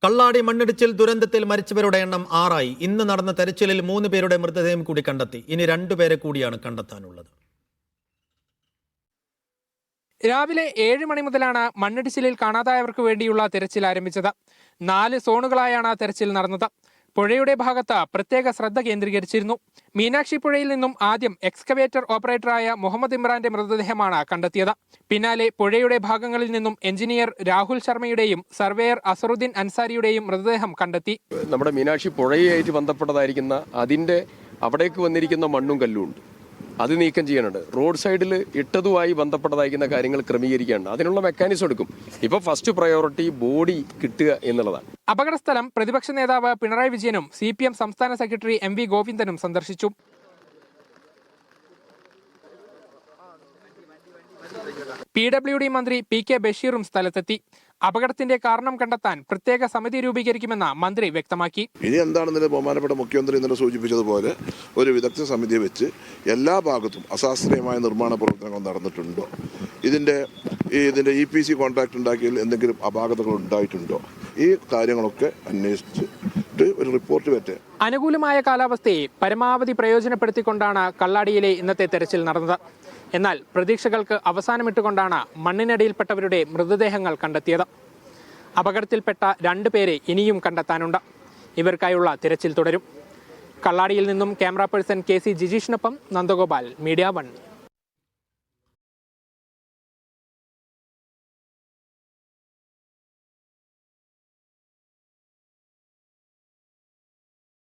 കള്ളാടി മണ്ണിടിച്ചിൽ ദുരന്തത്തിൽ മരിച്ചവരുടെ എണ്ണം 6 ഇന്ന് നടന്ന തെരച്ചിലിൽ 3 പേരുടെ മൃതദേഹം കൂടി കണ്ടെത്തി. ഇനി 2 പേരെ കൂടിയാണ് കണ്ടെത്താനുള്ളത്. രാവിലെ 7 മണി മുതലാണ് മണ്ണിടിച്ചിലിൽ കാണാതായവർക്ക് വേണ്ടിയുള്ള തെരച്ചിൽ ആരംഭിച്ചത്. 4 സോണുകളായാണ് തെരച്ചിൽ നടന്നത്. പുഴയുടെ ഭാഗത്ത് പ്രത്യേക ശ്രദ്ധ കേന്ദ്രീകരിച്ചിരുന്നു. മീനാക്ഷി പുഴയിൽ നിന്നും ആദ്യം എക്സ്കവേറ്റർ ഓപ്പറേറ്ററായ മുഹമ്മദ് ഇമ്രാന്റെ മൃതദേഹമാണ് കണ്ടെത്തിയത്. പിന്നാലെ പുഴയുടെ ഭാഗങ്ങളിൽ നിന്നും എഞ്ചിനീയർ രാഹുൽ ശർമ്മയുടെയും സർവേയർ അസറുദ്ദീൻ അൻസാരിയുടെയും മൃതദേഹം കണ്ടെത്തി. നമ്മുടെ മീനാക്ഷി പുഴയായിട്ട് ബന്ധപ്പെട്ടതായിരിക്കുന്ന അതിന്റെ അവിടേക്ക് വന്നിരിക്കുന്ന മണ്ണും കല്ലും ഉണ്ട്, അത് നീക്കം ചെയ്യാനുണ്ട്. റോഡ് സൈഡിൽ ഇട്ടതുമായി ബന്ധപ്പെട്ടതായിരിക്കുന്ന കാര്യങ്ങൾ ക്രമീകരിക്കാനുണ്ട്. അതിനുള്ള മെക്കാനിസം എടുക്കും. ഇപ്പോൾ ഫസ്റ്റ് പ്രയോറിറ്റി ബോഡി കിട്ടുക എന്നുള്ളതാണ്. അപകടസ്ഥലം പ്രതിപക്ഷ നേതാവ് പിണറായി വിജയനും CPM സംസ്ഥാന സെക്രട്ടറി MV ഗോവിന്ദനും സന്ദർശിച്ചു. PWD മന്ത്രി PK ബഷീറും സ്ഥലത്തെത്തി. അപകടത്തിന്റെ കാരണം കണ്ടെത്താൻ പ്രത്യേക സമിതി രൂപീകരിക്കുമെന്ന് മന്ത്രി വ്യക്തമാക്കി. ഇനി എന്താണെന്ന് ബഹുമാനപ്പെട്ട മുഖ്യമന്ത്രി ഇന്നലെ സൂചിപ്പിച്ചതുപോലെ ഒരു വിദഗ്ധ സമിതിയെ വെച്ച് എല്ലാ ഭാഗത്തും അശാസ്ത്രീയമായ നിർമ്മാണ പ്രവർത്തനങ്ങൾ നടന്നിട്ടുണ്ടോ, ഇതിന്റെ EPC കോൺട്രാക്ട് ഉണ്ടാക്കിയതിൽ എന്തെങ്കിലും അപാകതകൾ ഉണ്ടായിട്ടുണ്ടോ, ഈ കാര്യങ്ങളൊക്കെ അന്വേഷിച്ചിട്ട് ഒരു റിപ്പോർട്ട് പറ്റേ. അനുകൂലമായ കാലാവസ്ഥയെ പരമാവധി പ്രയോജനപ്പെടുത്തിക്കൊണ്ടാണ് കള്ളാടിയിലെ ഇന്നത്തെ തെരച്ചിൽ നടന്നത്. എന്നാൽ പ്രതീക്ഷകൾക്ക് അവസാനമിട്ടുകൊണ്ടാണ് മണ്ണിനടിയിൽപ്പെട്ടവരുടെ മൃതദേഹങ്ങൾ കണ്ടെത്തിയത്. അപകടത്തിൽപ്പെട്ട 2 പേരെ ഇനിയും കണ്ടെത്താനുണ്ട്. ഇവർക്കായുള്ള തിരച്ചിൽ തുടരും. കള്ളാടിയിൽ നിന്നും ക്യാമറ പേഴ്സൺ KC ജിജീഷിനൊപ്പം നന്ദഗോപാൽ, മീഡിയ 1.